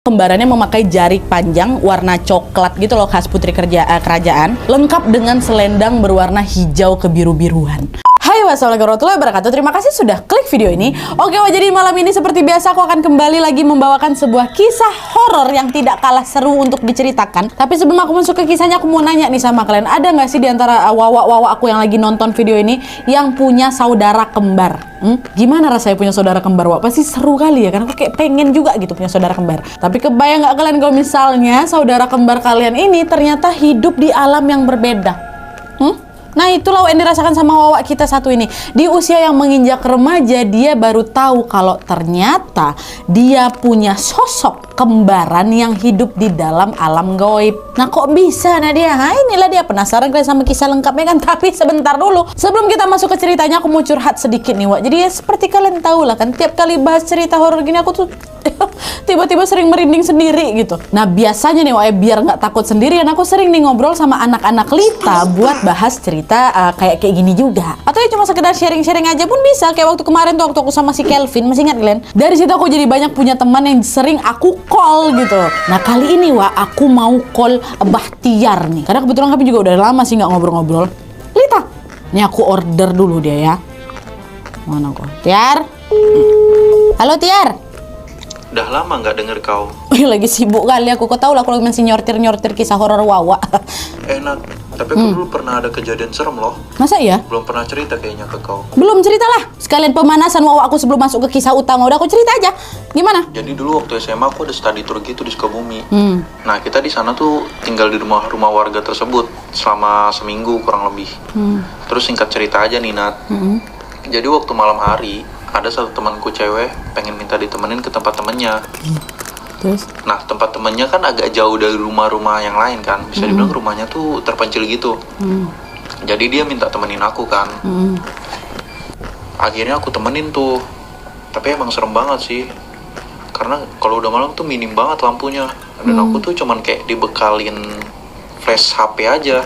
Kembarannya memakai jari panjang warna coklat gitu loh, khas putri kerajaan, lengkap dengan selendang berwarna hijau kebiru-biruan. Hai, wassalamualaikum warahmatullahi wabarakatuh. Terima kasih sudah klik video ini. Oke, jadi malam ini seperti biasa aku akan kembali lagi membawakan sebuah kisah horor yang tidak kalah seru untuk diceritakan. Tapi sebelum aku masuk ke kisahnya, aku mau nanya nih sama kalian, ada nggak sih diantara wawa-wawa aku yang lagi nonton video ini yang punya saudara kembar? Gimana rasanya punya saudara kembar, Wak? Pasti seru kali ya, karena aku kayak pengen juga gitu punya saudara kembar. Tapi kebayang nggak kalian kalau misalnya saudara kembar kalian ini ternyata hidup di alam yang berbeda? Nah, itulah yang dirasakan sama wawa kita satu ini. Di usia yang menginjak remaja, dia baru tahu kalau ternyata dia punya sosok kembaran yang hidup di dalam alam gaib. Nah, kok bisa Nadia? Nah, inilah dia, penasaran kalian sama kisah lengkapnya kan? Tapi sebentar dulu, sebelum kita masuk ke ceritanya, aku mau curhat sedikit nih, Wak. Jadi ya seperti kalian tahu lah kan, tiap kali bahas cerita horor gini aku tuh tiba-tiba sering merinding sendiri gitu. Nah, biasanya nih, Wak, biar nggak takut sendirian, aku sering nih ngobrol sama anak-anak Lita buat bahas cerita kayak gini juga. Atau ya cuma sekedar sharing-sharing aja pun bisa. Kayak waktu kemarin tuh, waktu aku sama si Kelvin, masih ingat kalian? Dari situ aku jadi banyak punya teman yang sering aku call gitu. Nah, kali ini, Wak, aku mau call Bahtiar nih. Karena kebetulan kami juga udah lama sih nggak ngobrol-ngobrol. Lita, nih aku order dulu dia ya. Mana kok? Tiar? Halo Tiar. Udah lama nggak denger kau. Lagi sibuk kali aku. Kau tahu lah kalau masih nyortir-nyortir kisah horor wawa. Enak, tapi aku dulu pernah ada kejadian serem loh. Masa iya? Belum pernah cerita kayaknya ke kau. Belum cerita lah. Sekalian pemanasan wawa aku sebelum masuk ke kisah utama. Udah aku cerita aja. Gimana? Jadi dulu waktu SMA aku ada study tour gitu di Sukabumi. Nah, kita di sana tuh tinggal di rumah warga tersebut selama seminggu kurang lebih. Terus singkat cerita aja nih, Nat. Jadi waktu malam hari ada satu temanku cewek pengen minta ditemenin ke tempat temennya. Terus? Nah, tempat temennya kan agak jauh dari rumah-rumah yang lain kan. Bisa dibilang rumahnya tuh terpencil gitu. Jadi dia minta temenin aku kan. Akhirnya aku temenin tuh. Tapi emang serem banget sih. Karena kalau udah malam tuh minim banget lampunya. Dan aku tuh cuman kayak dibekalin flash HP aja.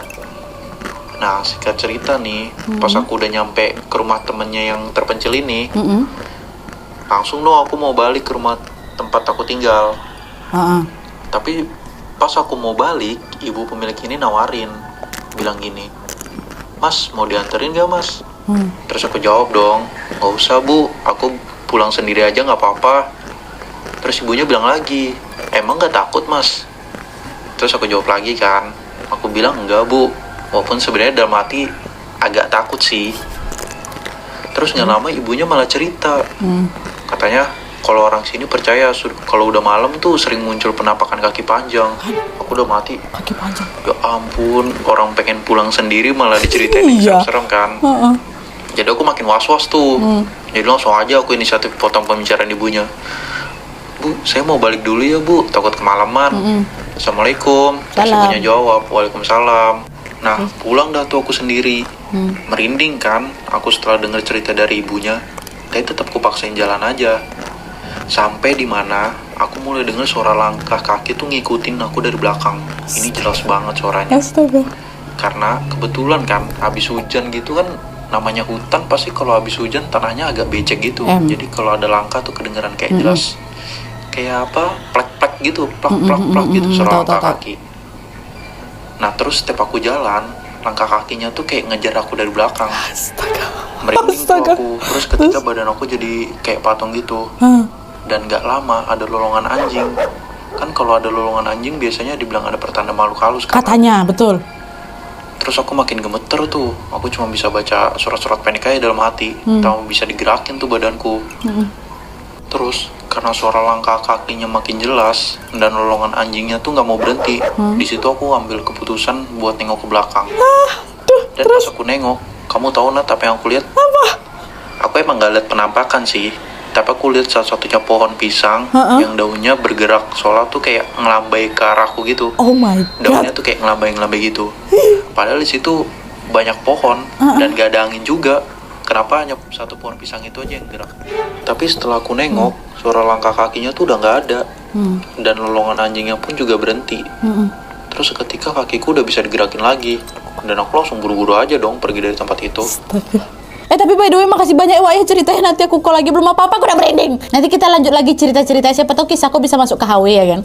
Nah, singkat cerita nih, pas aku udah nyampe ke rumah temennya yang terpencil ini, langsung aku mau balik ke rumah tempat aku tinggal. Tapi pas aku mau balik, ibu pemilik ini nawarin, bilang gini, "Mas, mau dianterin gak, Mas?" Terus aku jawab dong, "Gak usah, Bu, aku pulang sendiri aja gak apa-apa." Terus ibunya bilang lagi, "Emang gak takut, Mas?" Terus aku jawab lagi kan, aku bilang, "Enggak, Bu." Walaupun sebenarnya dalam hati agak takut sih. Terus nggak lama ibunya malah cerita, katanya kalau orang sini percaya kalau udah malam tuh sering muncul penampakan kaki panjang. Aku udah mati. Kaki panjang. Ya ampun, orang pengen pulang sendiri malah diceritain yang serem-serem kan. Jadi aku makin was-was tuh. Jadi langsung aja aku inisiatif potong pembicaraan ibunya. "Bu, saya mau balik dulu ya, Bu, takut kemalaman." "Assalamualaikum." Terus ibunya jawab, "Waalaikumsalam." Nah, pulang dah tuh aku sendiri. Merinding kan aku setelah dengar cerita dari ibunya. Tapi tetap kupaksain jalan aja. Sampai di mana aku mulai dengar suara langkah kaki tuh ngikutin aku dari belakang. Ini jelas banget suaranya. Astaga. Karena kebetulan kan habis hujan gitu kan, namanya hutan pasti kalau habis hujan tanahnya agak becek gitu. Jadi kalau ada langkah tuh kedengeran kayak jelas. Kayak apa? Plek-plek gitu, plak-plak gitu suara langkah kaki. Nah, terus setiap aku jalan, langkah kakinya tuh kayak ngejar aku dari belakang. Merinding tuh aku. Terus ketika badan aku jadi kayak patung gitu. Dan gak lama ada lolongan anjing. Kan kalau ada lolongan anjing biasanya dibilang ada pertanda makhluk halus kan? Katanya, betul. Terus aku makin gemeter tuh. Aku cuma bisa baca surat-surat panik aja dalam hati. Tahu bisa digerakin tuh badanku. Terus karena suara langkah kakinya makin jelas dan lolongan anjingnya tuh nggak mau berhenti, di situ aku ambil keputusan buat nengok ke belakang. Dan pas aku nengok, kamu tahu Nat apa yang aku lihat? Apa? Aku emang nggak lihat penampakan sih, tapi aku lihat satu-satunya pohon pisang yang daunnya bergerak, soalnya tuh kayak ngelambai ke arahku gitu. Oh my god. Daunnya tuh kayak ngelambai gitu. Padahal di situ banyak pohon dan gak ada angin juga. Kenapa hanya satu pohon pisang itu aja yang gerak? Tapi setelah aku nengok, suara langkah kakinya tuh udah nggak ada. Dan lolongan anjingnya pun juga berhenti. Terus seketika kakiku udah bisa digerakin lagi. Dan aku langsung buru-buru aja dong pergi dari tempat itu. Tapi by the way makasih banyak ya Wak ya ceritanya, nanti aku call lagi, belum apa-apa aku udah merinding. Nanti kita lanjut lagi cerita-cerita, siapa tahu kisahku bisa masuk ke HW ya kan.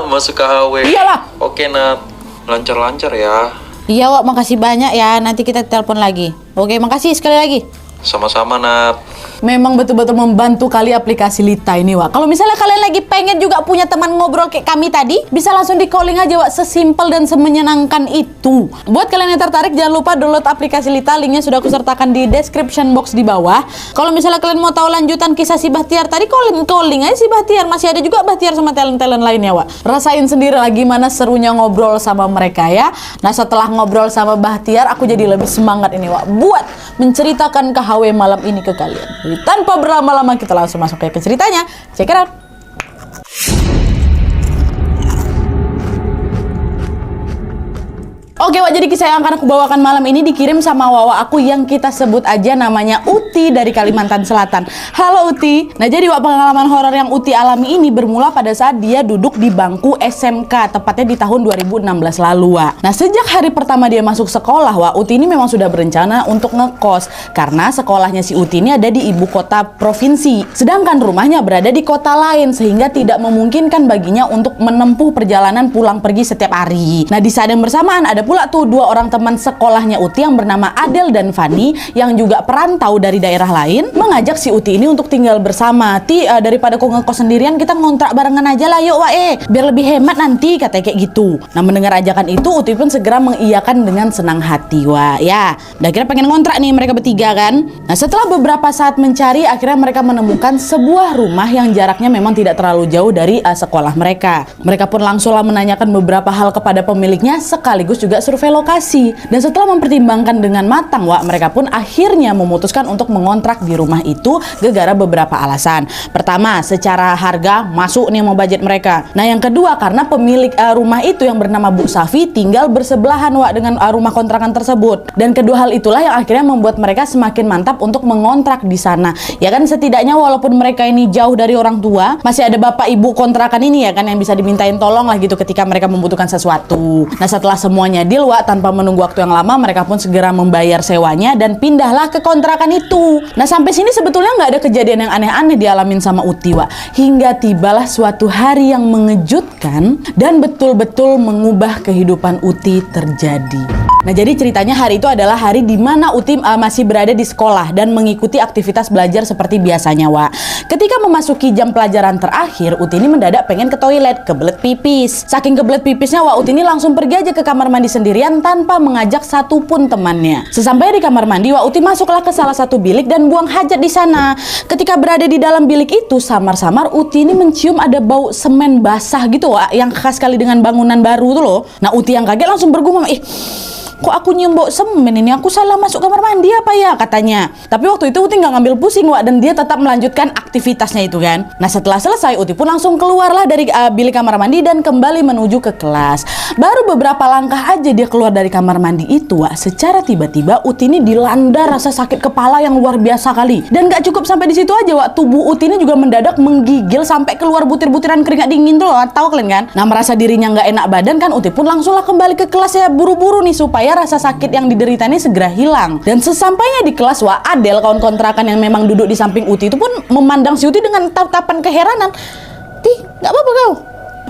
Masuk ke HW. Iyalah. Oke Nat, lancar-lancar ya. Iya Wak, makasih banyak ya, nanti kita telepon lagi. Oke, makasih sekali lagi. Sama-sama Nat. Memang betul-betul membantu kali aplikasi Lita ini Wak. Kalau misalnya kalian lagi pengen juga punya teman ngobrol kayak kami tadi, bisa langsung di calling aja Wak, sesimpel dan semenyenangkan itu. Buat kalian yang tertarik jangan lupa download aplikasi Lita, linknya sudah aku sertakan di description box di bawah. Kalau misalnya kalian mau tahu lanjutan kisah si Bahtiar tadi, calling aja si Bahtiar, masih ada juga Bahtiar sama talent-talent lainnya Wak. Rasain sendiri lah gimana serunya ngobrol sama mereka ya. Nah setelah ngobrol sama Bahtiar, aku jadi lebih semangat ini Wak, buat menceritakan KHW malam ini ke kalian. Jadi, tanpa berlama-lama kita langsung masuk ke ceritanya. Check it out. Oke Wak, jadi kisah yang akan aku bawakan malam ini dikirim sama Wawa aku yang kita sebut aja namanya Uti dari Kalimantan Selatan. Halo Uti. Nah jadi Wak, pengalaman horor yang Uti alami ini bermula pada saat dia duduk di bangku SMK, tepatnya di tahun 2016 lalu Wak. Nah sejak hari pertama dia masuk sekolah Wak, Uti ini memang sudah berencana untuk ngekos, karena sekolahnya si Uti ini ada di ibu kota provinsi, sedangkan rumahnya berada di kota lain, sehingga tidak memungkinkan baginya untuk menempuh perjalanan pulang pergi setiap hari. Nah di saat yang bersamaan ada pula tuh dua orang teman sekolahnya Uti yang bernama Adel dan Fani yang juga perantau dari daerah lain, mengajak si Uti ini untuk tinggal bersama. Daripada kau ngekos sendirian, kita ngontrak barengan aja lah yuk Wak, biar lebih hemat nanti, katanya kayak gitu. Nah mendengar ajakan itu, Uti pun segera mengiyakan dengan senang hati Wak. Ya, udah kira pengen ngontrak nih mereka bertiga kan. Nah setelah beberapa saat mencari, akhirnya mereka menemukan sebuah rumah yang jaraknya memang tidak terlalu jauh dari sekolah mereka. Mereka pun langsunglah menanyakan beberapa hal kepada pemiliknya, sekaligus juga survei lokasi. Dan setelah mempertimbangkan dengan matang Wak, mereka pun akhirnya memutuskan untuk mengontrak di rumah itu gara-gara beberapa alasan. Pertama, secara harga masuk nih mau budget mereka. Nah yang kedua, karena pemilik rumah itu yang bernama Bu Safi tinggal bersebelahan Wak dengan rumah kontrakan tersebut. Dan kedua hal itulah yang akhirnya membuat mereka semakin mantap untuk mengontrak di sana. Ya kan, setidaknya walaupun mereka ini jauh dari orang tua, masih ada bapak ibu kontrakan ini ya kan yang bisa dimintain tolong lah gitu ketika mereka membutuhkan sesuatu. Nah setelah semuanya deal Wak, tanpa menunggu waktu yang lama mereka pun segera membayar sewanya dan pindahlah ke kontrakan itu. Nah sampai sini sebetulnya nggak ada kejadian yang aneh-aneh dialamin sama Uti Wak, hingga tibalah suatu hari yang mengejutkan dan betul-betul mengubah kehidupan Uti terjadi. Nah jadi ceritanya hari itu adalah hari di mana Uti masih berada di sekolah dan mengikuti aktivitas belajar seperti biasanya Wak. Ketika memasuki jam pelajaran terakhir, Uti ini mendadak pengen ke toilet, kebelet pipis. Saking kebelet pipisnya Wak, Uti ini langsung pergi aja ke kamar mandi sendirian tanpa mengajak satupun temannya. Sesampainya di kamar mandi, Wak, Uti masuklah ke salah satu bilik dan buang hajat di sana. Ketika berada di dalam bilik itu, samar-samar Uti ini mencium ada bau semen basah gitu Wak, yang khas sekali dengan bangunan baru tuh loh. Nah Uti yang kaget langsung bergumam, kok aku nyium bau semen ini? Aku salah masuk kamar mandi apa ya? Katanya. Tapi waktu itu Uti nggak ngambil pusing Wak, dan dia tetap melanjutkan aktivitasnya itu kan. Nah setelah selesai, Uti pun langsung keluarlah dari bilik kamar mandi dan kembali menuju ke kelas. Baru beberapa langkah aja dia keluar dari kamar mandi itu Wak, secara tiba-tiba Uti ini dilanda rasa sakit kepala yang luar biasa kali. Dan nggak cukup sampai di situ aja Wak, tubuh Uti ini juga mendadak menggigil sampai keluar butir-butiran keringat dingin tuh loh, tahu kalian kan? Nah merasa dirinya nggak enak badan kan, Uti pun langsunglah kembali ke kelas ya, buru-buru nih supaya rasa sakit yang diderita ini segera hilang. Dan sesampainya di kelas Wak, Adel kawan kontrakan yang memang duduk di samping Uti itu pun memandang si Uti dengan tatapan keheranan. Nggak apa-apa kau?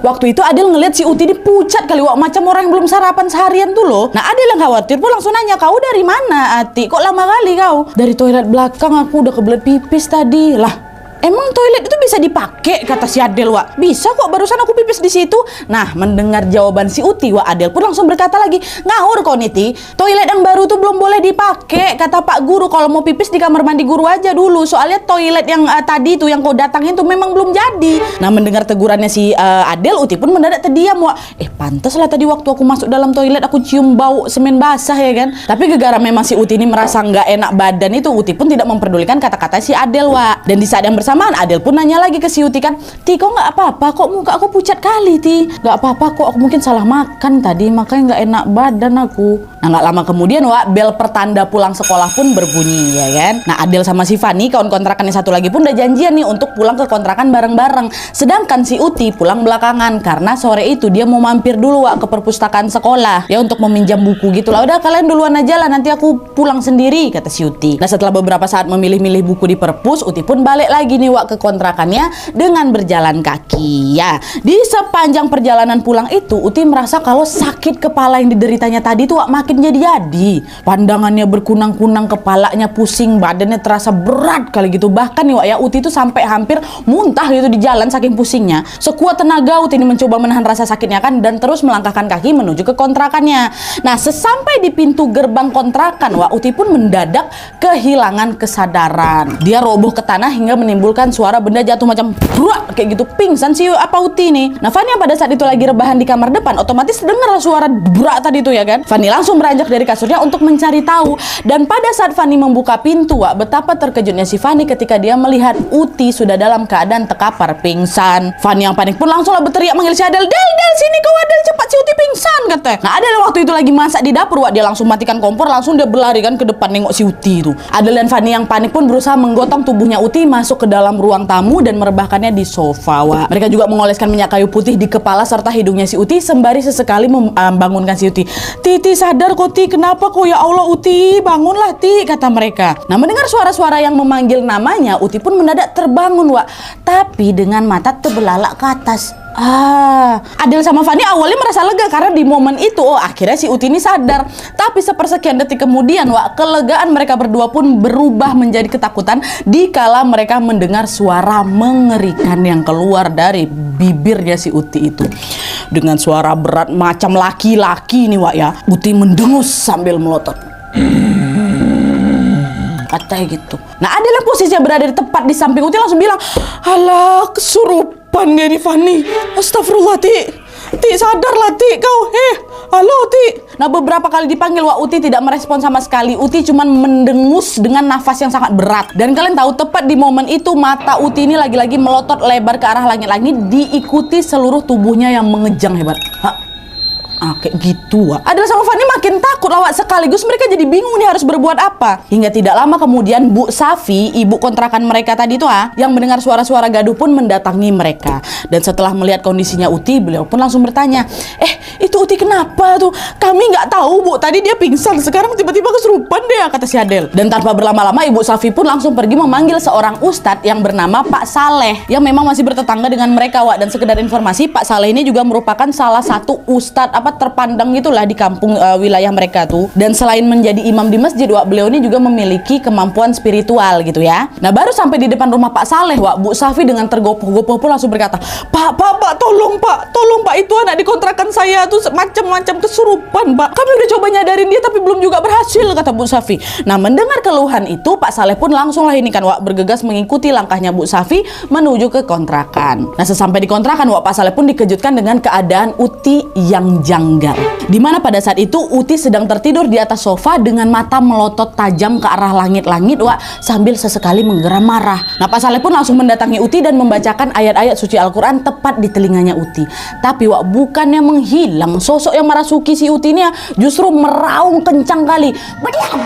Waktu itu Adel ngeliat si Uti ini pucat kali Wak, macam orang yang belum sarapan seharian tuh loh. Nah Adel yang khawatir pun langsung nanya, kau dari mana Ati? Kok lama kali kau? Dari toilet belakang, aku udah kebelet pipis tadi. Lah, emang toilet itu bisa dipakai, kata si Adel Wak. Bisa kok, barusan aku pipis di situ. Nah mendengar jawaban si Uti Wak, Adel pun langsung berkata lagi, ngawur kau Niti, toilet yang baru tuh belum boleh dipakai, kata Pak Guru. Kalau mau pipis di kamar mandi guru aja dulu, soalnya toilet yang tadi tuh yang kau datangin tuh memang belum jadi. Nah mendengar tegurannya si Adel, Uti pun mendadak terdiam Wak. Pantas lah tadi waktu aku masuk dalam toilet aku cium bau semen basah ya kan. Tapi gegara memang si Uti ini merasa nggak enak badan itu, Uti pun tidak memperdulikan kata-kata si Adel Wak. Dan di saat yang bersama bersamaan Adel pun nanya lagi ke si Uti kan, Ti kok nggak apa-apa, kok muka aku pucat kali Ti? Nggak apa-apa kok, aku mungkin salah makan tadi, makanya nggak enak badan aku. Nah nggak lama kemudian bel pertanda pulang sekolah pun berbunyi ya kan. Nah Adel sama si Fani kawan kontrakan yang satu lagi pun udah janjian nih untuk pulang ke kontrakan bareng-bareng. Sedangkan si Uti pulang belakangan karena sore itu dia mau mampir dulu ke perpustakaan sekolah ya untuk meminjam buku gitu lah. Udah kalian duluan aja lah, nanti aku pulang sendiri kata si Uti. Nah setelah beberapa saat memilih-milih buku di perpus, Uti pun balik lagi nih ke kontrakannya dengan berjalan kaki ya. Di sepanjang perjalanan pulang itu Uti merasa kalau sakit kepala yang dideritanya tadi tuh makin jadi-jadi. Pandangannya berkunang-kunang, kepalanya pusing, badannya terasa berat kali gitu. Bahkan nih ya Uti tuh sampai hampir muntah gitu di jalan saking pusingnya. Sekuat tenaga Uti ini mencoba menahan rasa sakitnya kan dan terus melangkahkan kaki menuju ke kontrakannya. Nah sesampai di pintu gerbang kontrakan Uti pun mendadak kehilangan kesadaran. Dia roboh ke tanah hingga menimbulkan suara benda jatuh macam bruak kayak gitu, pingsan si Uti nih. Nah Fani yang pada saat itu lagi rebahan di kamar depan otomatis dengar suara bruak tadi itu ya kan. Fani langsung beranjak dari kasurnya untuk mencari tahu, dan pada saat Fani membuka pintu betapa terkejutnya si Fani ketika dia melihat Uti sudah dalam keadaan terkapar pingsan. Fani yang panik pun langsung berteriak manggil si Adel, Del sini kau Adel, cepat si Uti pingsan katanya. Nah Adel waktu itu lagi masak di dapur dia langsung matikan kompor, langsung dia berlari kan ke depan nengok si Uti itu. Adel dan Fani yang panik pun berusaha menggotong tubuhnya Uti masuk ke dalam ruang tamu dan merebahkannya di sofa. Mereka juga mengoleskan minyak kayu putih di kepala serta hidungnya si Uti sembari sesekali membangunkan si Uti. Ti sadar kok Ti, kenapa kok ya Allah Uti, bangunlah Ti kata mereka. Nah mendengar suara-suara yang memanggil namanya Uti pun mendadak terbangun tapi dengan mata terbelalak ke atas. Adel sama Fani awalnya merasa lega karena di momen itu akhirnya si Uti ini sadar. Tapi sepersekian detik kemudian kelegaan mereka berdua pun berubah menjadi ketakutan dikala mereka mendengar suara mengerikan yang keluar dari bibirnya si Uti itu. Dengan suara berat macam laki-laki nih ya. Uti mendengus sambil melotot. Katanya gitu. Nah Adel yang posisinya berada di tepat di samping Uti langsung bilang, alah kesurupan dia nih Fani. Astagfirullah Ti sadarlah Ti kau. Halo Ti. Nah beberapa kali dipanggil Uti tidak merespon sama sekali. Uti cuman mendengus dengan nafas yang sangat berat. Dan kalian tahu tepat di momen itu mata Uti ini lagi-lagi melotot lebar ke arah langit-langit diikuti seluruh tubuhnya yang mengejang hebat. Kayak gitu Adel sama Fani makin takut sekaligus mereka jadi bingung nih harus berbuat apa. Hingga tidak lama kemudian Bu Safi, ibu kontrakan mereka tadi tuh yang mendengar suara-suara gaduh pun mendatangi mereka. Dan setelah melihat kondisinya Uti, beliau pun langsung bertanya, itu Uti kenapa tuh? Kami nggak tahu Bu, tadi dia pingsan, sekarang tiba-tiba kesurupan deh kata si Adel. Dan tanpa berlama-lama Ibu Safi pun langsung pergi memanggil seorang ustadz yang bernama Pak Saleh yang memang masih bertetangga dengan mereka Dan sekedar informasi, Pak Saleh ini juga merupakan salah satu ustadz terpandang gitulah di kampung wilayah mereka tuh. Dan selain menjadi imam di masjid beliau ini juga memiliki kemampuan spiritual gitu ya. Nah baru sampai di depan rumah Pak Saleh Bu Safi dengan tergopoh-gopoh pun langsung berkata, Pak tolong Pak itu anak di kontrakan saya tuh macam-macam kesurupan Pak. Kami udah coba nyadarin dia tapi belum juga berhasil kata Bu Safi. Nah mendengar keluhan itu Pak Saleh pun langsung bergegas mengikuti langkahnya Bu Safi menuju ke kontrakan. Nah sesampai di kontrakan Pak Saleh pun dikejutkan dengan keadaan Uti yang janggal. Dimana pada saat itu Uti sedang tertidur di atas sofa dengan mata melotot tajam ke arah langit-langit sambil sesekali menggeram marah. Nah Pak Saleh pun langsung mendatangi Uti dan membacakan ayat-ayat suci Al-Quran tepat di telinganya Uti. Tapi bukannya menghilang, sosok yang merasuki si Uti ini justru meraung kencang kali. Berdiam!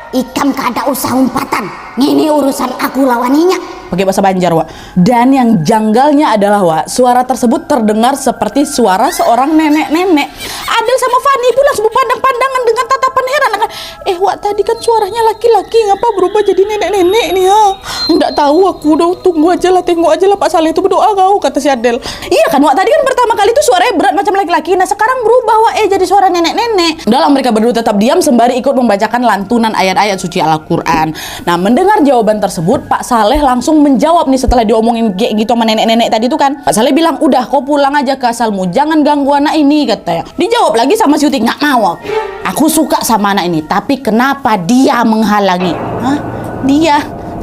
Ikam kada usah umpatan. Ini urusan aku lawaninya. Pakai bahasa Banjar Dan yang janggalnya adalah suara tersebut terdengar seperti suara seorang nenek-nenek. Adel sama Fani pun langsung pandang-pandangan dengan tatapan heran. Tadi kan suaranya laki-laki, ngapa berubah jadi nenek-nenek nih Nggak tahu aku, udah tunggu aja lah, tengok aja lah Pak Saleh itu berdoa kau kata si Adel. Iya kan tadi kan pertama kali itu suaranya berat macam laki-laki. Nah sekarang berubah jadi suara nenek-nenek. Dalam mereka berdua tetap diam sembari ikut membacakan lantunan ayat-ayat suci Al-Quran. Nah mendengar jawaban tersebut Pak Saleh langsung menjawab nih setelah diomongin kayak gitu sama nenek-nenek tadi itu kan. Pak Saleh bilang, udah kau pulang aja ke asalmu, jangan ganggu anak ini katanya. Dijawab lagi sama si Uti, nggak mau aku suka sama anak ini, tapi kenapa dia menghalangi? Dia?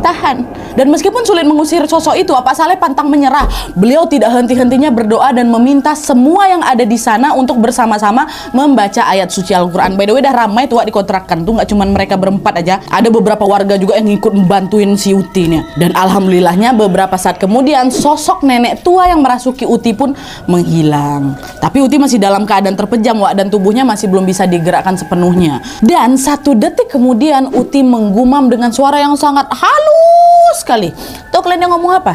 bertahan. Dan meskipun sulit mengusir sosok itu, Pak Saleh pantang menyerah. Beliau tidak henti-hentinya berdoa dan meminta semua yang ada di sana untuk bersama-sama membaca ayat suci Al-Quran. By the way, dah ramai tuh di kontrakan tuh, nggak cuma mereka berempat aja. Ada beberapa warga juga yang ikut membantuin si Uti nih. Dan alhamdulillahnya beberapa saat kemudian sosok nenek tua yang merasuki Uti pun menghilang. Tapi Uti masih dalam keadaan terpejam, Wak, dan tubuhnya masih belum bisa digerakkan sepenuhnya. Dan 1 detik kemudian Uti menggumam dengan suara yang sangat halus sekali. Tahu kalian yang ngomong apa?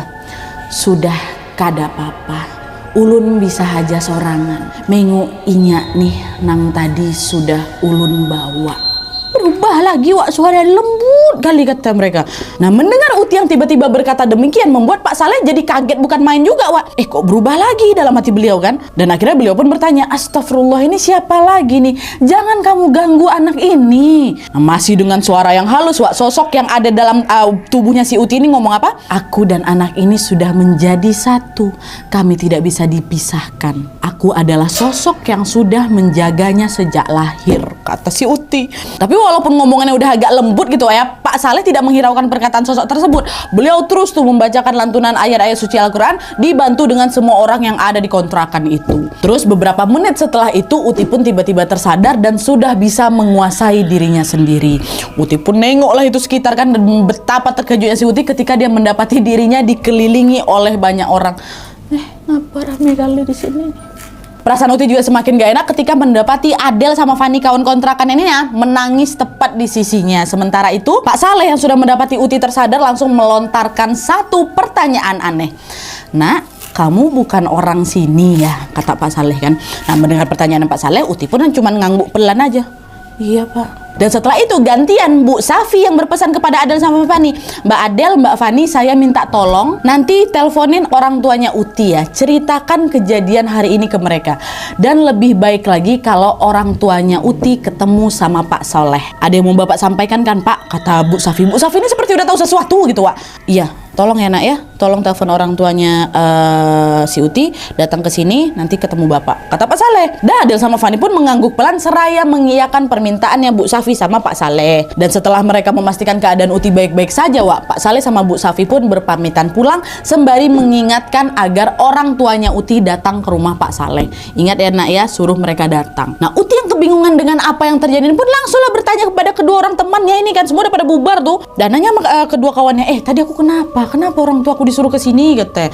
Sudah kada apa-apa, ulun bisa aja sorangan. Mengu inyak nih nang tadi sudah ulun bawa. Berubah lagi, Wak, suara lembut kali kata mereka. Nah, mendengar Uti yang tiba-tiba berkata demikian membuat Pak Saleh jadi kaget bukan main juga, Wak. Kok berubah lagi dalam hati beliau kan? Dan akhirnya beliau pun bertanya, astagfirullah, ini siapa lagi nih? Jangan kamu ganggu anak ini. Nah, masih dengan suara yang halus, Wak, sosok yang ada dalam tubuhnya si Uti ini ngomong apa? Aku dan anak ini sudah menjadi satu. Kami tidak bisa dipisahkan. Aku adalah sosok yang sudah menjaganya sejak lahir, kata si Uti. Tapi walaupun ngomongannya udah agak lembut gitu ya, Pak Saleh tidak menghiraukan perkataan sosok tersebut. Beliau terus tuh membacakan lantunan ayat-ayat suci Al-Quran dibantu dengan semua orang yang ada di kontrakan itu. Terus beberapa menit setelah itu Uti pun tiba-tiba tersadar dan sudah bisa menguasai dirinya sendiri. Uti pun nengoklah itu sekitar kan, dan betapa terkejutnya si Uti ketika dia mendapati dirinya dikelilingi oleh banyak orang. Ngapa rame kali di sini? Perasaan Uti juga semakin gak enak ketika mendapati Adel sama Fani kawan kontrakan ini ya menangis tepat di sisinya. Sementara itu Pak Saleh yang sudah mendapati Uti tersadar langsung melontarkan satu pertanyaan aneh. Nak, kamu bukan orang sini ya, kata Pak Saleh kan. Nah, mendengar pertanyaan Pak Saleh, Uti pun cuma ngangguk pelan aja. Iya, Pak. Dan setelah itu gantian Bu Safi yang berpesan kepada Adel sama Fani. Mbak Adel, Mbak Fani, saya minta tolong nanti teleponin orang tuanya Uti ya. Ceritakan kejadian hari ini ke mereka. Dan lebih baik lagi kalau orang tuanya Uti ketemu sama Pak Soleh. Ada yang mau Bapak sampaikan kan, Pak? Kata Bu Safi. Bu Safi ini seperti udah tahu sesuatu gitu, Wak. Iya, tolong ya nak ya. Tolong telepon orang tuanya si Uti datang ke sini, nanti ketemu Bapak, kata Pak Saleh. Adel sama Fani pun mengangguk pelan seraya mengiyakan permintaannya Bu Safi sama Pak Saleh. Dan setelah mereka memastikan keadaan Uti baik-baik saja, Wak, Pak Saleh sama Bu Safi pun berpamitan pulang sembari mengingatkan agar orang tuanya Uti datang ke rumah Pak Saleh. Ingat ya nak ya, suruh mereka datang. Nah, Uti yang kebingungan dengan apa yang terjadi pun langsunglah bertanya kepada kedua orang temannya ini kan, semua udah pada bubar tuh. Dan nanya kedua kawannya, tadi aku kenapa orang tua aku disuruh ke sini, kata.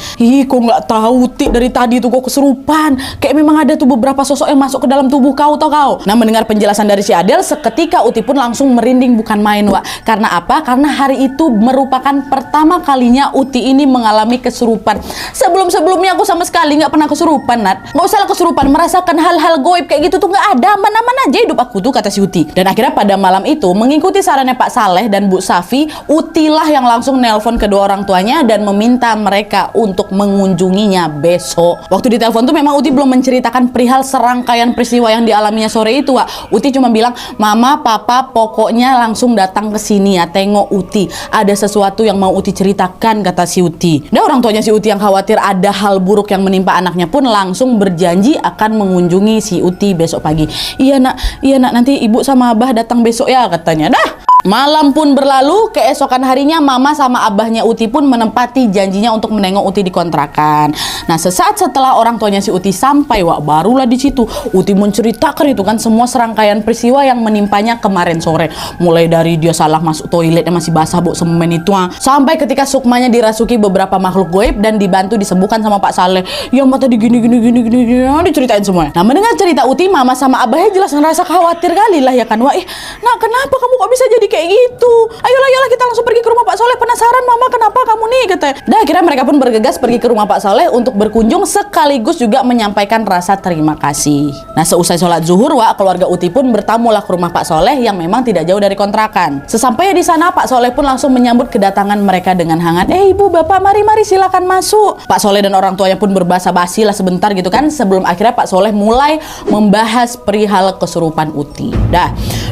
Kok nggak tahu Ti, dari tadi tuh kok kesurupan. Kayak memang ada tuh beberapa sosok yang masuk ke dalam tubuh kau, tau kau. Nah, mendengar penjelasan dari si Adel, seketika Uti pun langsung merinding bukan main, Wak. Karena apa? Karena hari itu merupakan pertama kalinya Uti ini mengalami kesurupan. Sebelum-sebelumnya aku sama sekali nggak pernah kesurupan, Nat. Nggak usah lah kesurupan, merasakan hal-hal goib kayak gitu tuh nggak ada. Mana-mana aja hidup aku tuh, kata si Uti. Dan akhirnya pada malam itu, mengikuti sarannya Pak Saleh dan Bu Safi, Uti lah yang langsung nelpon kedua orang tuanya dan meminta mereka untuk mengunjunginya besok. Waktu ditelepon tuh memang Uti belum menceritakan perihal serangkaian peristiwa yang dialaminya sore itu, Wak. Uti cuma bilang, Mama, Papa, pokoknya langsung datang ke sini ya, tengok Uti. Ada sesuatu yang mau Uti ceritakan, kata si Uti. Dan orang tuanya si Uti yang khawatir ada hal buruk yang menimpa anaknya pun langsung berjanji akan mengunjungi si Uti besok pagi. Iya nak, nanti ibu sama abah datang besok ya, katanya. Malam pun berlalu, keesokan harinya Mama sama abahnya Uti pun menempati janjinya untuk menengok Uti di kontrakan. Nah, sesaat setelah orang tuanya si Uti sampai, Wak, barulah di situ Uti menceritakan itu kan semua serangkaian peristiwa yang menimpanya kemarin sore. Mulai dari dia salah masuk toiletnya masih basah bau semen itu, sampai ketika sukmanya dirasuki beberapa makhluk goib dan dibantu disembuhkan sama Pak Saleh. Yang mata digini diceritain semua. Nah, mendengar cerita Uti, Mama sama abahnya jelas ngerasa khawatir kali lah ya kan, Wak. Nah, kenapa kamu kok bisa jadi kayak gitu? Ayolah kita langsung pergi ke rumah Pak Soleh. Penasaran Mama kenapa kamu nih, kata. Dan akhirnya mereka pun bergegas pergi ke rumah Pak Soleh untuk berkunjung sekaligus juga menyampaikan rasa terima kasih. Nah, seusai sholat zuhur, Wak, keluarga Uti pun bertamulah ke rumah Pak Soleh yang memang tidak jauh dari kontrakan. Sesampainya di sana, Pak Soleh pun langsung menyambut kedatangan mereka dengan hangat. Ibu, bapak, mari silakan masuk. Pak Soleh dan orang tuanya pun berbasa-basi lah sebentar gitu kan, sebelum akhirnya Pak Soleh mulai membahas perihal kesurupan Uti.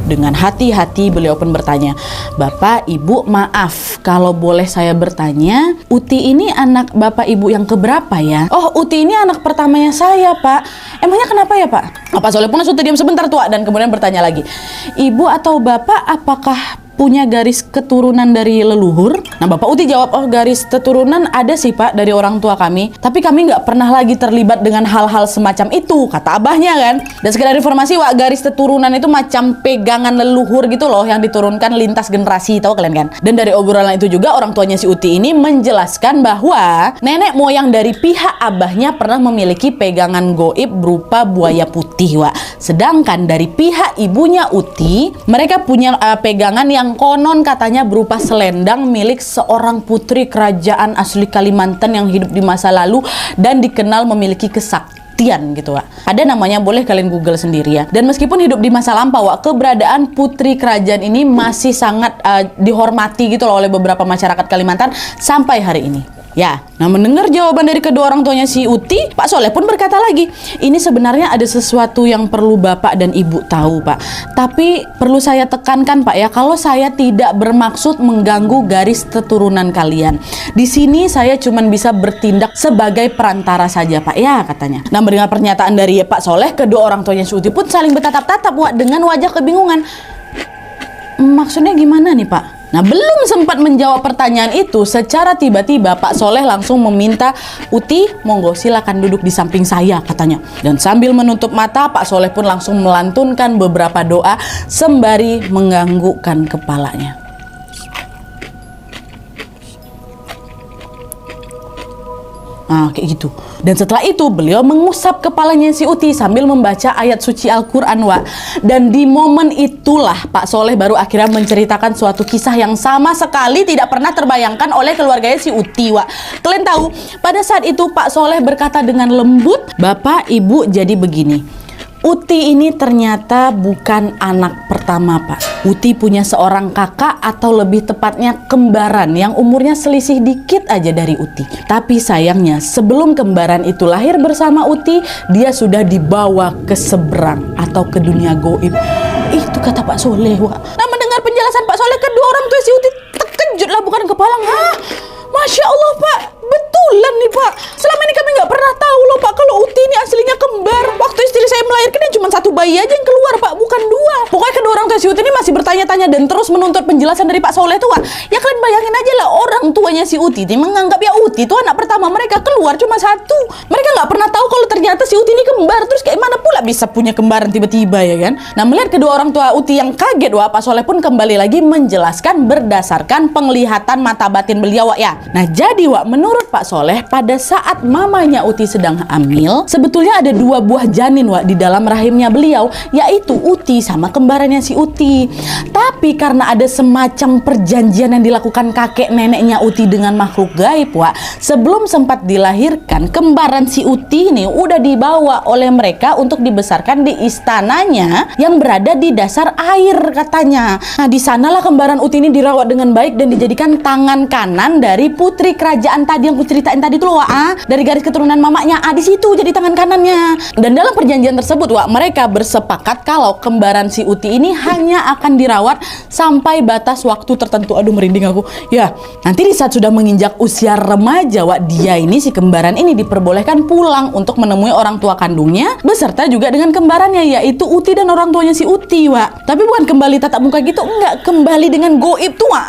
Dengan hati-hati beliau pun bertanya, Bapak, Ibu, maaf kalau boleh saya bertanya, Uti ini anak Bapak Ibu yang keberapa ya? Oh, Uti ini anak pertamanya saya, Pak. Emangnya kenapa ya, Pak? Pak Soleh pun langsung terdiam sebentar, tua, dan kemudian bertanya lagi, Ibu atau Bapak apakah punya garis keturunan dari leluhur? Nah, Bapak Uti jawab, oh garis keturunan ada sih Pak dari orang tua kami, tapi kami nggak pernah lagi terlibat dengan hal-hal semacam itu, kata abahnya kan. Dan sekedar informasi, Wak, garis keturunan itu macam pegangan leluhur gitu loh yang diturunkan lintas generasi, tahu kalian kan? Dan dari obrolan itu juga orang tuanya si Uti ini menjelaskan bahwa nenek moyang dari pihak abahnya pernah memiliki pegangan goib berupa buaya putih, Wak. Sedangkan dari pihak ibunya Uti, mereka punya pegangan yang konon katanya berupa selendang milik seorang putri kerajaan asli Kalimantan yang hidup di masa lalu dan dikenal memiliki kesaktian gitu, Wak. Ada namanya, boleh kalian Google sendiri ya. Dan meskipun hidup di masa lampau, Wak, keberadaan putri kerajaan ini masih sangat dihormati gitu loh oleh beberapa masyarakat Kalimantan sampai hari ini. Ya, nah mendengar jawaban dari kedua orang tuanya si Uti, Pak Soleh pun berkata lagi, ini sebenarnya ada sesuatu yang perlu Bapak dan Ibu tahu, Pak. Tapi perlu saya tekankan, Pak ya, kalau saya tidak bermaksud mengganggu garis keturunan kalian. Di sini saya cuma bisa bertindak sebagai perantara saja, Pak ya, katanya. Nah, mendengar pernyataan dari Pak Soleh, kedua orang tuanya si Uti pun saling bertatap-tatap, Wak, dengan wajah kebingungan. Maksudnya gimana nih, Pak? Nah, belum sempat menjawab pertanyaan itu, secara tiba-tiba Pak Soleh langsung meminta, Uti, monggo silakan duduk di samping saya, katanya. Dan sambil menutup mata, Pak Soleh pun langsung melantunkan beberapa doa sembari menganggukkan kepalanya. Nah, kayak gitu. Dan setelah itu beliau mengusap kepalanya si Uti sambil membaca ayat suci Al-Quran, Wak. Dan di momen itulah Pak Soleh baru akhirnya menceritakan suatu kisah yang sama sekali tidak pernah terbayangkan oleh keluarganya si Uti, Wak. Kalian tahu, pada saat itu Pak Soleh berkata dengan lembut, Bapak, Ibu, jadi begini. Uti ini ternyata bukan anak pertama, Pak. Uti punya seorang kakak atau lebih tepatnya kembaran yang umurnya selisih dikit aja dari Uti. Tapi sayangnya sebelum kembaran itu lahir bersama Uti, dia sudah dibawa ke seberang atau ke dunia goib. Itu kata Pak Soleh, Wak. Nah, mendengar penjelasan Pak Soleh, kedua orang tua si Uti terkejut lah bukan kepala. Masya Allah, Pak, betulan nih, Pak. Selama ini kami nggak pernah tahu loh, Pak, kalau Uti ini aslinya kembar. Waktu istri saya melahirkan cuma satu bayi aja yang keluar, Pak, bukan dua. Pokoknya kedua orang tua si Uti ini masih bertanya-tanya dan terus menuntut penjelasan dari Pak Soleh tuh, Pak. Ya kalian bayangin aja lah, orang tuanya si Uti ini menganggap ya Uti itu anak pertama mereka, keluar cuma satu. Mereka nggak pernah tahu kalau ternyata si Uti ini kembar. Terus kayak mana pula bisa punya kembaran tiba-tiba, ya kan? Nah, melihat kedua orang tua Uti yang kaget, Wak, Pak Soleh pun kembali lagi menjelaskan berdasarkan penglihatan mata batin beliau, Wak, ya. Nah, jadi, Wak, menurut Pak Soleh, pada saat mamanya Uti sedang hamil, sebetulnya ada dua buah janin, Wak, di dalam rahimnya beliau, yaitu Uti sama kembarannya si Uti. Tapi karena ada semacam perjanjian yang dilakukan kakek neneknya Uti dengan makhluk gaib, Wak, sebelum sempat dilahirkan, kembaran si Uti ini udah dibawa oleh mereka untuk dibesarkan di istananya yang berada di dasar air, katanya. Nah, di sanalah kembaran Uti ini dirawat dengan baik dan dijadikan tangan kanan dari putri kerajaan tadi yang kuceritain tadi tuh, Wak, dari garis keturunan mamanya. Di situ jadi tangan kanannya. Dan dalam perjanjian tersebut, Wak, mereka bersepakat kalau kembaran si Uti ini hanya akan dirawat sampai batas waktu tertentu. Aduh, merinding aku. Ya, nanti di saat sudah menginjak usia remaja, Wak, dia ini, si kembaran ini diperbolehkan pulang untuk menemui orang tua kandungnya beserta juga dengan kembarannya, yaitu Uti dan orang tuanya si Uti, Wak. Tapi bukan kembali tatap muka gitu, enggak, kembali dengan goib tuh, Wak.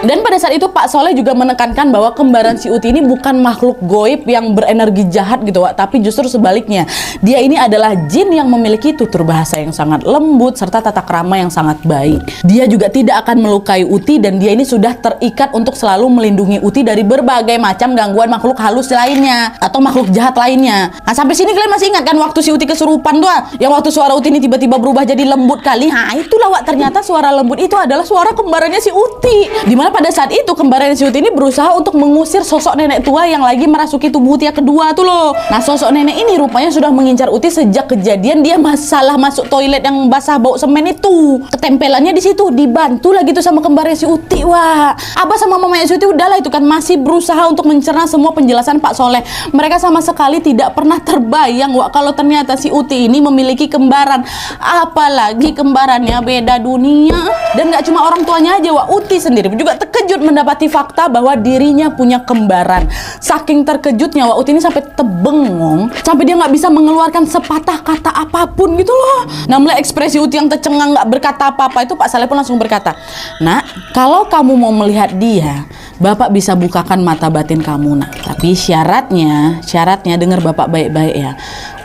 Dan pada saat itu Pak Soleh juga menekankan bahwa kembaran si Uti ini bukan makhluk goib yang berenergi jahat gitu, Wak, tapi justru sebaliknya. Dia ini adalah jin yang memiliki tutur bahasa yang sangat lembut serta tata krama yang sangat baik. Dia juga tidak akan melukai Uti dan dia ini sudah terikat untuk selalu melindungi Uti dari berbagai macam gangguan makhluk halus lainnya atau makhluk jahat lainnya. Nah, sampai sini kalian masih ingat kan waktu si Uti kesurupan tuh, yang waktu suara Uti ini tiba-tiba berubah jadi lembut kali. Nah, itulah, Wak, ternyata suara lembut itu adalah suara kembarannya si Uti. Dimana pada saat itu kembarannya si Uti ini berusaha untuk mengusir sosok nenek tua yang lagi merasuki tubuh Uti yang kedua tuh loh. Nah, sosok nenek ini rupanya sudah mengincar Uti sejak kejadian dia masalah masuk toilet yang basah bau semen itu. Ketempelannya di situ, dibantu lagi tuh sama kembarnya si Uti, Wah. Abah sama mamanya si Uti udahlah itu kan masih berusaha untuk mencerna semua penjelasan Pak Soleh. Mereka mereka sama sekali tidak pernah terbayang Wak, kalau ternyata si Uti ini memiliki kembaran. Apalagi kembarannya beda dunia. Dan gak cuma orang tuanya aja Wak, Uti sendiri juga terkejut mendapati fakta bahwa dirinya punya kembaran. Saking terkejutnya Wak, Uti ini sampai terbengong, sampai dia nggak bisa mengeluarkan sepatah kata apapun gitu loh. Nah, melihat ekspresi Uti yang tercengang nggak berkata apa-apa itu, Pak Saleh pun langsung berkata, "Nak, kalau kamu mau melihat dia, Bapak bisa bukakan mata batin kamu, Nak. Tapi syaratnya dengar Bapak baik-baik ya.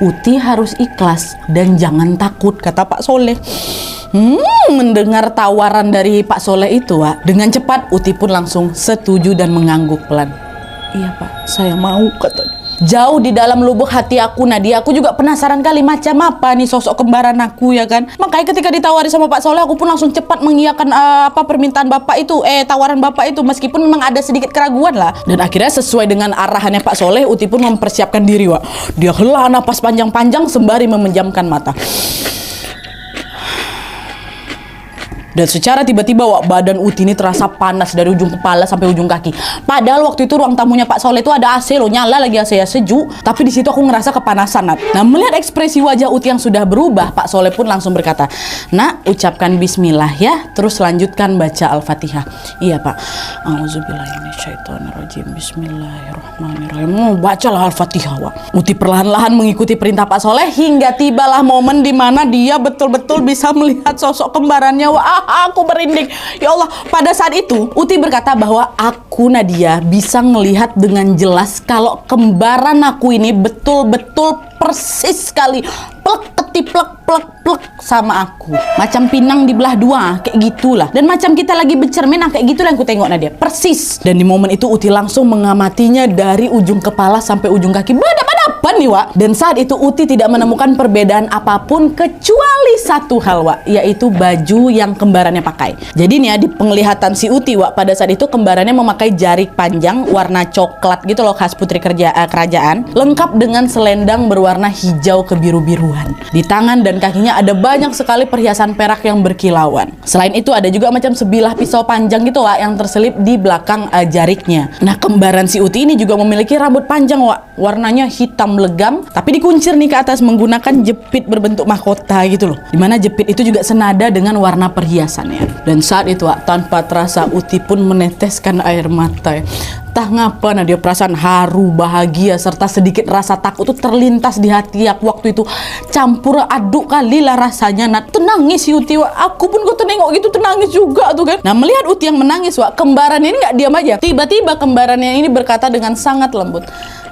Uti harus ikhlas dan jangan takut," kata Pak Soleh. Mendengar tawaran dari Pak Soleh itu, Wak, dengan cepat Uti pun langsung setuju dan mengangguk pelan. "Iya Pak, saya mau," katanya. Jauh di dalam lubuk hati aku, Nadia, aku juga penasaran kali macam apa nih sosok kembaran aku, ya kan. Makanya ketika ditawari sama Pak Soleh, aku pun langsung cepat mengiyakan permintaan Bapak itu, tawaran Bapak itu, meskipun memang ada sedikit keraguan lah. Dan akhirnya sesuai dengan arahannya Pak Soleh, Uti pun mempersiapkan diri, Wak. Dia hela napas panjang-panjang sembari memejamkan mata. Dan secara tiba-tiba Wak, badan Uti ini terasa panas dari ujung kepala sampai ujung kaki. Padahal waktu itu ruang tamunya Pak Soleh itu ada AC loh, nyala lagi AC ya, sejuk. Tapi di situ aku ngerasa kepanasan, Nat. Nah, melihat ekspresi wajah Uti yang sudah berubah, Pak Soleh pun langsung berkata, "Nak, ucapkan bismillah ya, terus lanjutkan baca Al-Fatihah." "Iya Pak." "Auzubillahiminasyaitonirrajim. Bismillahirrahmanirrahim." Bacalah Al-Fatihah, Wak. Uti perlahan-lahan mengikuti perintah Pak Soleh hingga tibalah momen di mana dia betul-betul bisa melihat sosok kembarannya, Wak. Aku merinding. Ya Allah, pada saat itu Uti berkata bahwa aku, Nadia, bisa melihat dengan jelas kalau kembaran aku ini betul-betul persis sekali plek ketiplek plek plek sama aku, macam pinang dibelah dua, kayak gitulah. Dan macam kita lagi bercermin, kayak gitulah yang ku tengok, Nadia, persis. Dan di momen itu Uti langsung mengamatinya dari ujung kepala sampai ujung kaki, berhadapan-hadapan nih, Wak. Dan saat itu Uti tidak menemukan perbedaan apapun kecuali satu hal, Wak, yaitu baju yang kembarannya pakai. Jadi nih ya, di penglihatan si Uti, Wak, pada saat itu kembarannya memakai jarik panjang warna coklat gitu loh, khas putri kerajaan, lengkap dengan selendang berwarna hijau kebiru-biruan. Di tangan dan kakinya ada banyak sekali perhiasan perak yang berkilauan. Selain itu ada juga macam sebilah pisau panjang gitu, Wak, yang terselip di belakang jariknya. Nah, kembaran si Uti ini juga memiliki rambut panjang, Wak, warnanya hitam legam, tapi dikuncir nih ke atas menggunakan jepit berbentuk mahkota gitu loh. Dimana jepit itu juga senada dengan warna perhiasannya. Dan saat itu, Wak, tanpa terasa Uti pun meneteskan air mata. Entah ngapa, nah, dia perasaan haru, bahagia, serta sedikit rasa takut tuh terlintas di hati aku waktu itu. Campur aduk kali lah rasanya, Nat. Tenangis si Uti, Wak. Aku pun kok nengok gitu tenangis juga tuh kan. Nah, melihat Uti yang menangis, Wak, kembaran ini nggak diam aja. Tiba-tiba kembarannya ini berkata dengan sangat lembut,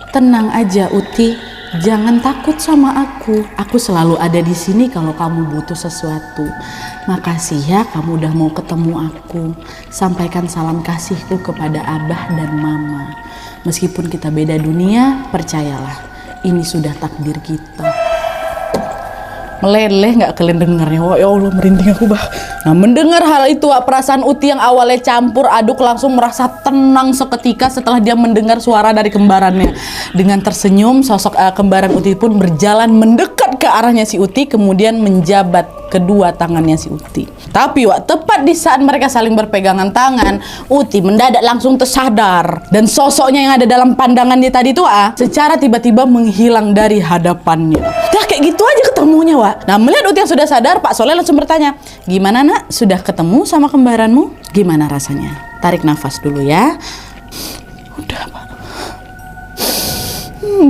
"Tenang aja Uti, jangan takut sama aku. Aku selalu ada di sini kalau kamu butuh sesuatu. Makasih ya kamu udah mau ketemu aku. Sampaikan salam kasihku kepada Abah dan Mama. Meskipun kita beda dunia, percayalah, ini sudah takdir kita." Meleleh nggak kalian dengarnya? Wah, ya Allah, merinding aku, bah. Nah, mendengar hal itu, Wak, perasaan Uti yang awalnya campur aduk langsung merasa tenang seketika setelah dia mendengar suara dari kembarannya. Dengan tersenyum, sosok kembaran Uti pun berjalan mendekat ke arahnya si Uti, kemudian menjabat kedua tangannya si Uti. Tapi, Wak, tepat di saat mereka saling berpegangan tangan, Uti mendadak langsung tersadar. Dan sosoknya yang ada dalam pandangannya tadi itu, secara tiba-tiba menghilang dari hadapannya. Dah kayak gitu aja ketemunya, Wak. Nah, melihat Uti yang sudah sadar, Pak Soleh langsung bertanya, "Gimana, Nak? Sudah ketemu sama kembaranmu? Gimana rasanya? Tarik nafas dulu ya." "Udah, Pak."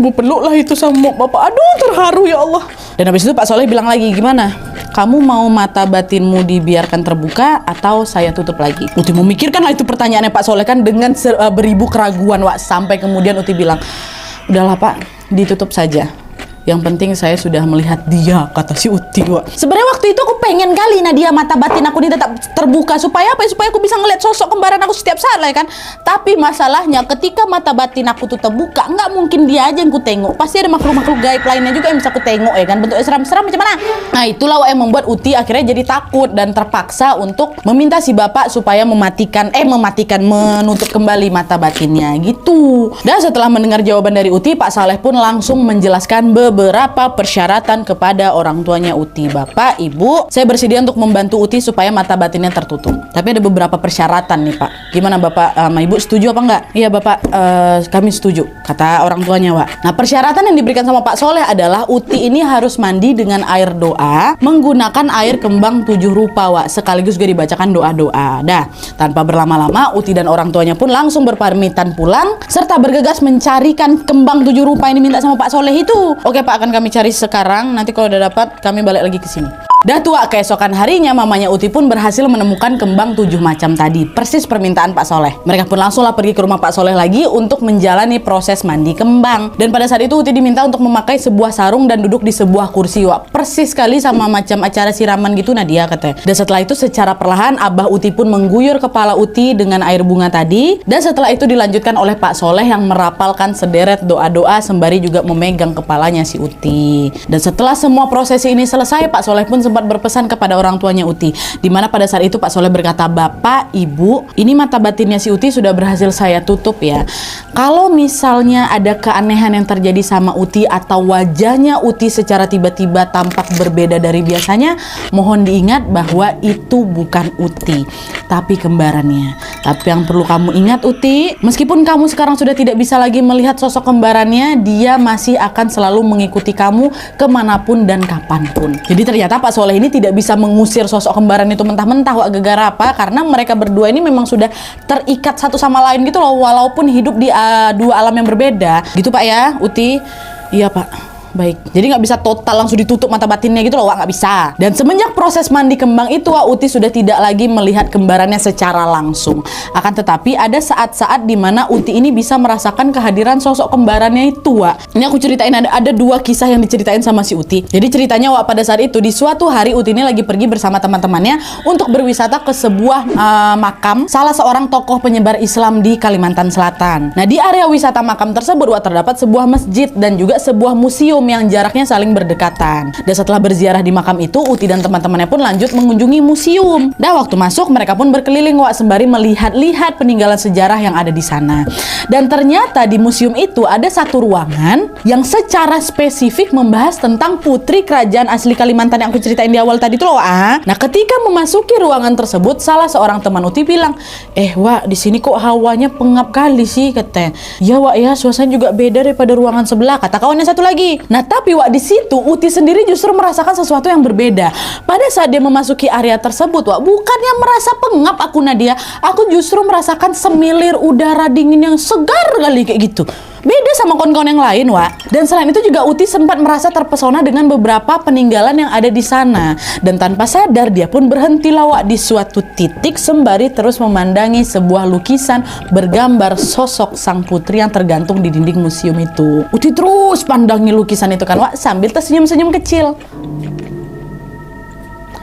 Bu peluk lah itu sama Bapak. Aduh, terharu ya Allah. Dan habis itu Pak Soleh bilang lagi, "Gimana? Kamu mau mata batinmu dibiarkan terbuka atau saya tutup lagi?" Uti memikirkan lah itu pertanyaannya Pak Soleh kan dengan beribu keraguan, Wak. Sampai kemudian Uti bilang, "Udahlah Pak, ditutup saja. Yang penting saya sudah melihat dia," kata si Uti, Wak. Sebenarnya waktu itu aku pengen kali Nadia mata batin aku ini tetap terbuka. Supaya apa? Supaya aku bisa ngeliat sosok kembaran aku setiap saat lah ya kan. Tapi masalahnya ketika mata batin aku tuh terbuka, nggak mungkin dia aja yang ku tengok. Pasti ada makhluk-makhluk gaib lainnya juga yang bisa ku tengok ya kan. Bentuknya seram-seram macam mana. Nah, itulah Wak, yang membuat Uti akhirnya jadi takut dan terpaksa untuk meminta si bapak supaya menutup kembali mata batinnya gitu. Dan setelah mendengar jawaban dari Uti, Pak Saleh pun langsung menjelaskan beberapa persyaratan kepada orang tuanya Uti. Bapak, Ibu, saya bersedia untuk membantu Uti supaya mata batinnya tertutup. Tapi ada beberapa persyaratan nih Pak. Gimana Bapak sama Ibu, setuju apa enggak? Iya Bapak, kami setuju, kata orang tuanya Wak. Nah persyaratan yang diberikan sama Pak Soleh adalah Uti ini harus mandi dengan air doa menggunakan air kembang 7 rupa Wak. Sekaligus juga dibacakan doa-doa. Dah, tanpa berlama-lama Uti dan orang tuanya pun langsung berpamitan pulang serta bergegas mencarikan kembang 7 rupa ini minta sama Pak Soleh itu. Oke Pak, akan kami cari sekarang. Nanti kalau udah dapat kami balik lagi ke sini. Dah tua, keesokan harinya mamanya Uti pun berhasil menemukan kembang 7 macam tadi, persis permintaan Pak Soleh. Mereka pun langsunglah pergi ke rumah Pak Soleh lagi untuk menjalani proses mandi kembang. Dan pada saat itu Uti diminta untuk memakai sebuah sarung dan duduk di sebuah kursi Wak. Persis sekali sama macam acara siraman gitu Nadia katanya. Dan setelah itu secara perlahan Abah Uti pun mengguyur kepala Uti dengan air bunga tadi. Dan setelah itu dilanjutkan oleh Pak Soleh yang merapalkan sederet doa-doa sembari juga memegang kepalanya si Uti. Dan setelah semua prosesi ini selesai, Pak Soleh pun sempat berpesan kepada orang tuanya Uti, di mana pada saat itu Pak Soleh berkata, Bapak, Ibu, ini mata batinnya si Uti sudah berhasil saya tutup ya. Kalau misalnya ada keanehan yang terjadi sama Uti atau wajahnya Uti secara tiba-tiba tampak berbeda dari biasanya, mohon diingat bahwa itu bukan Uti, tapi kembarannya. Tapi yang perlu kamu ingat Uti, meskipun kamu sekarang sudah tidak bisa lagi melihat sosok kembarannya, dia masih akan selalu mengikuti kamu kemanapun dan kapanpun. Jadi ternyata Pak Soleh ini tidak bisa mengusir sosok kembaran itu mentah-mentah Wak. Gegara apa? Karena mereka berdua ini memang sudah terikat satu sama lain gitu loh, walaupun hidup di dua alam yang berbeda. Gitu Pak ya, Uti? Iya Pak. Baik, jadi nggak bisa total langsung ditutup mata batinnya gitu loh Wak, nggak bisa. Dan semenjak proses mandi kembang itu Wak, Uti sudah tidak lagi melihat kembarannya secara langsung. Akan tetapi ada saat-saat dimana Uti ini bisa merasakan kehadiran sosok kembarannya itu Wak. Ini aku ceritain, ada 2 kisah yang diceritain sama si Uti. Jadi ceritanya Wak, pada saat itu di suatu hari Uti ini lagi pergi bersama teman-temannya untuk berwisata ke sebuah makam salah seorang tokoh penyebar Islam di Kalimantan Selatan. Nah di area wisata makam tersebut Wak, terdapat sebuah masjid dan juga sebuah museum yang jaraknya saling berdekatan. Dan setelah berziarah di makam itu, Uti dan teman-temannya pun lanjut mengunjungi museum. Dan waktu masuk, mereka pun berkeliling Wak, sembari melihat-lihat peninggalan sejarah yang ada di sana. Dan ternyata di museum itu ada satu ruangan yang secara spesifik membahas tentang putri kerajaan asli Kalimantan yang aku ceritain di awal tadi tuh loh Wak. Nah ketika memasuki ruangan tersebut, salah seorang teman Uti bilang, Wak, di sini kok hawanya pengap kali sih katanya. Ya Wak ya, suasana juga beda daripada ruangan sebelah, kata kawannya satu lagi. Nah tapi Wak, di situ Uti sendiri justru merasakan sesuatu yang berbeda. Pada saat dia memasuki area tersebut Wak, bukannya merasa pengap aku Nadia, aku justru merasakan semilir udara dingin yang segar kali kayak gitu. Beda sama kawan-kawan yang lain Wak. Dan selain itu juga Uti sempat merasa terpesona dengan beberapa peninggalan yang ada di sana. Dan tanpa sadar dia pun berhentilah Wak di suatu titik sembari terus memandangi sebuah lukisan bergambar sosok sang putri yang tergantung di dinding museum itu. Uti terus pandangi lukisan itu kan Wak, sambil tersenyum-senyum kecil.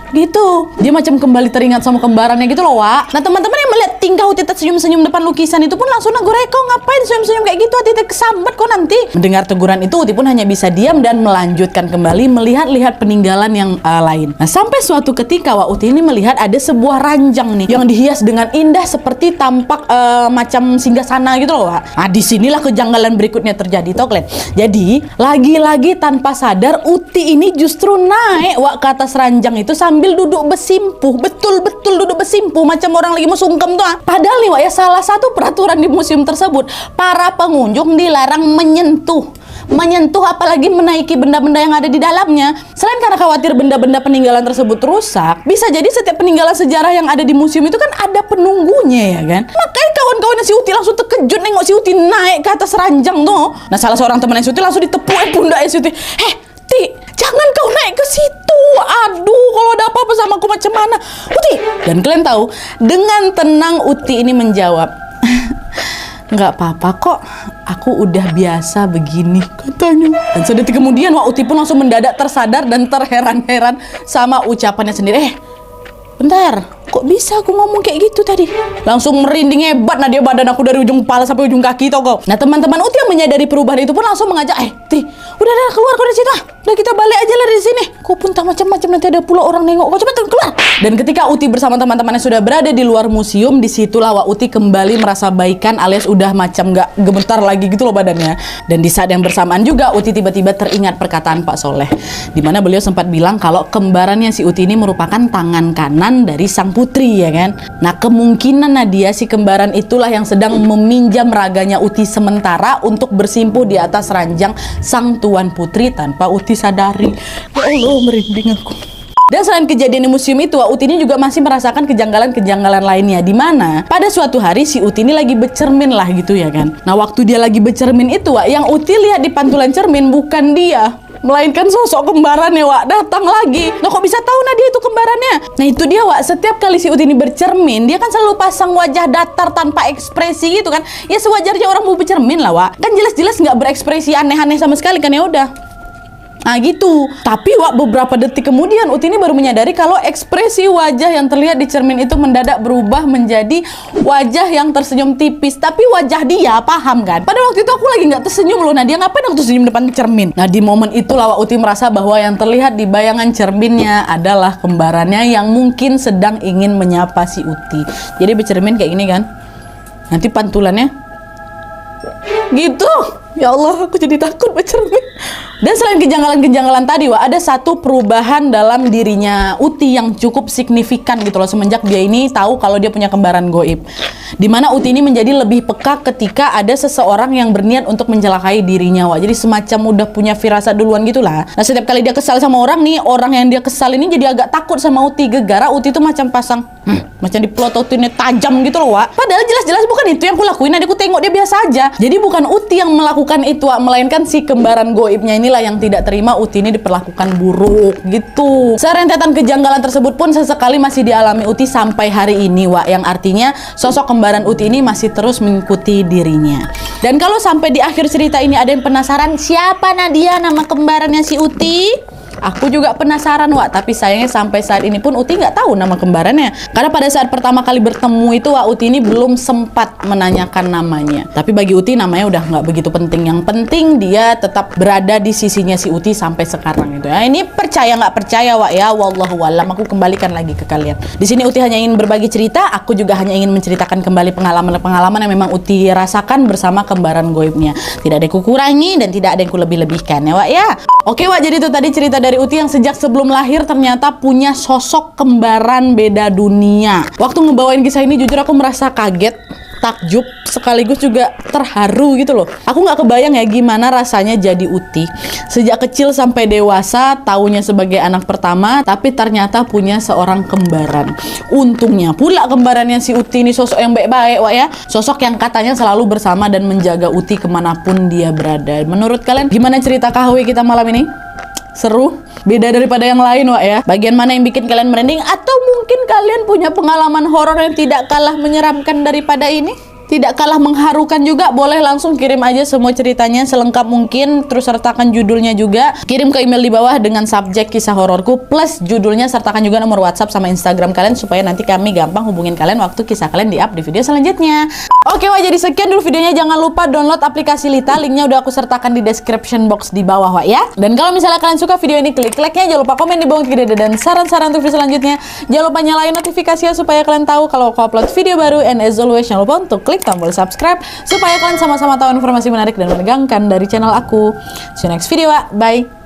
Gitu, dia macam kembali teringat sama kembarannya gitu loh Wak. Nah teman-teman yang melihat tingkah Uti senyum-senyum depan lukisan itu pun langsung negur, kau ngapain senyum-senyum kayak gitu, Uti kesambat kok nanti. Mendengar teguran itu Uti pun hanya bisa diam dan melanjutkan kembali melihat-lihat peninggalan yang lain. Nah sampai suatu ketika Wak, Uti ini melihat ada sebuah ranjang nih yang dihias dengan indah seperti tampak macam singgasana gitu loh Wak. Nah disinilah kejanggalan berikutnya terjadi Toklet. Jadi lagi-lagi tanpa sadar Uti ini justru naik Wak ke atas ranjang itu sambil duduk besimpuh, betul-betul duduk besimpuh macam orang lagi mau sungkem tuh. Padahal nih Wak ya, salah satu peraturan di museum tersebut, para pengunjung dilarang menyentuh apalagi menaiki benda-benda yang ada di dalamnya. Selain karena khawatir benda-benda peninggalan tersebut rusak, bisa jadi setiap peninggalan sejarah yang ada di museum itu kan ada penunggunya ya kan. Makanya kawan-kawannya si Uti langsung terkejut nengok si Uti naik ke atas ranjang tuh. Nah salah seorang temannya si Uti langsung ditepuk pundaknya si Uti. Ti, jangan kau naik ke situ. Aduh, kalau ada apa-apa sama aku macam mana, Uti? Dan kalian tahu, dengan tenang Uti ini menjawab, nggak apa-apa kok, aku udah biasa begini, katanya. Dan sedetik kemudian Wak, Uti pun langsung mendadak tersadar dan terheran-heran sama ucapannya sendiri. Bentar, kok bisa aku ngomong kayak gitu tadi? Langsung merinding hebat Nadia, badan aku dari ujung kepala sampai ujung kaki tau kau. Nah teman-teman Uti yang menyadari perubahan itu pun langsung mengajak, Ti, udah keluar kau dari situ, udah kita balik aja lah dari sini. Aku pun ampun, tak macam-macam, nanti ada pula orang nengok, kau cepat keluar. Dan ketika Uti bersama teman-temannya sudah berada di luar museum, disitulah Wak Uti kembali merasa baikan alias udah macam gak gemetar lagi gitu loh badannya. Dan di saat yang bersamaan juga Uti tiba-tiba teringat perkataan Pak Soleh, di mana beliau sempat bilang kalau kembarannya si Uti ini merupakan tangan kanan dari sang putri, ya kan. Nah, kemungkinan Nadia si kembaran itulah yang sedang meminjam raganya Uti sementara untuk bersimpuh di atas ranjang sang tuan putri tanpa Uti sadari. Ya Allah, merinding aku. Dan selain kejadian di museum itu, Wak Uti ini juga masih merasakan kejanggalan-kejanggalan lainnya, di mana pada suatu hari si Uti ini lagi bercermin lah gitu ya kan. Nah, waktu dia lagi bercermin itu, Wak, yang Uti lihat di pantulan cermin bukan dia, melainkan sosok kembarannya, Wak, datang lagi. Nah, kok bisa tahu Nadia itu kembarannya? Nah, itu dia, Wak, setiap kali si Uti ini bercermin, dia kan selalu pasang wajah datar tanpa ekspresi gitu kan. Ya sewajarnya orang mau bercermin lah, Wak. Kan jelas-jelas nggak berekspresi aneh-aneh sama sekali kan, ya udah. Nah gitu. Tapi Wak, beberapa detik kemudian Uti ini baru menyadari kalau ekspresi wajah yang terlihat di cermin itu mendadak berubah menjadi wajah yang tersenyum tipis. Tapi wajah dia, paham kan? Pada waktu itu aku lagi nggak tersenyum loh. Nah, dia ngapain aku tersenyum depan cermin? Nah, di momen itulah Wak Uti merasa bahwa yang terlihat di bayangan cerminnya adalah kembarannya yang mungkin sedang ingin menyapa si Uti. Jadi bercermin kayak gini kan. Nanti pantulannya gitu. Ya Allah, aku jadi takut bercermin. Dan selain kejanggalan-kejanggalan tadi, Wak, ada satu perubahan dalam dirinya Uti yang cukup signifikan gitu loh, semenjak dia ini tahu kalau dia punya kembaran goib. Dimana Uti ini menjadi lebih peka ketika ada seseorang yang berniat untuk mencelakai dirinya, Wak. Jadi semacam udah punya firasat duluan gitulah. Nah, setiap kali dia kesal sama orang nih, orang yang dia kesal ini jadi agak takut sama Uti. Gegara Uti itu macam pasang macam diplototinnya tajam gitu loh, Wak. Padahal jelas-jelas bukan itu yang kulakuin. Adikku tengok dia biasa aja. Jadi bukan Uti yang melakukan itu, Wak, melainkan si kembaran goibnya inilah yang tidak terima Uti ini diperlakukan buruk gitu. Serentetan kejanggalan tersebut pun sesekali masih dialami Uti sampai hari ini, Wak, yang artinya sosok kembaran Uti ini masih terus mengikuti dirinya. Dan kalau sampai di akhir cerita ini ada yang penasaran siapa Nadia nama kembarannya si Uti? Aku juga penasaran, Wak, tapi sayangnya sampai saat ini pun Uti nggak tahu nama kembarannya. Karena pada saat pertama kali bertemu itu, Wak, Uti ini belum sempat menanyakan namanya. Tapi bagi Uti namanya udah nggak begitu penting. Yang penting dia tetap berada di sisinya si Uti sampai sekarang itu. Nah, ini percaya nggak percaya, Wak, ya, wallahu alam. Aku kembalikan lagi ke kalian. Di sini Uti hanya ingin berbagi cerita. Aku juga hanya ingin menceritakan kembali pengalaman-pengalaman yang memang Uti rasakan bersama kembaran goibnya. Tidak ada yang kukurangi dan tidak ada yang kulebih-lebihkan, ya, Wak, ya. Oke, Wak, jadi itu tadi cerita dari Uti yang sejak sebelum lahir ternyata punya sosok kembaran beda dunia. Waktu ngebawain kisah ini jujur aku merasa kaget, takjub, sekaligus juga terharu gitu loh. Aku nggak kebayang ya gimana rasanya jadi Uti. Sejak kecil sampai dewasa, taunya sebagai anak pertama, tapi ternyata punya seorang kembaran. Untungnya pula kembarannya si Uti ini sosok yang baik-baik, Wak, ya. Sosok yang katanya selalu bersama dan menjaga Uti kemanapun dia berada. Menurut kalian gimana cerita KHW kita malam ini? Seru? Beda daripada yang lain, Wak, ya? Bagian mana yang bikin kalian merinding? Atau mungkin kalian punya pengalaman horor yang tidak kalah menyeramkan daripada ini? Tidak kalah mengharukan juga? Boleh langsung kirim aja semua ceritanya selengkap mungkin, terus sertakan judulnya juga. Kirim ke email di bawah dengan subjek kisah hororku plus judulnya, sertakan juga nomor WhatsApp sama Instagram kalian supaya nanti kami gampang hubungin kalian waktu kisah kalian di-up di video selanjutnya. Oke, Wak, jadi sekian dulu videonya. Jangan lupa download aplikasi Lita, linknya udah aku sertakan di description box di bawah, Wak, ya. Dan kalau misalnya kalian suka video ini, klik like-nya, jangan lupa komen di bawah dan saran-saran untuk video selanjutnya. Jangan lupa nyalain notifikasinya supaya kalian tahu kalau aku upload video baru, and as always jangan lupa untuk klik tombol subscribe supaya kalian sama-sama tahu informasi menarik dan menegangkan dari channel aku. See you next video, Wak. Bye.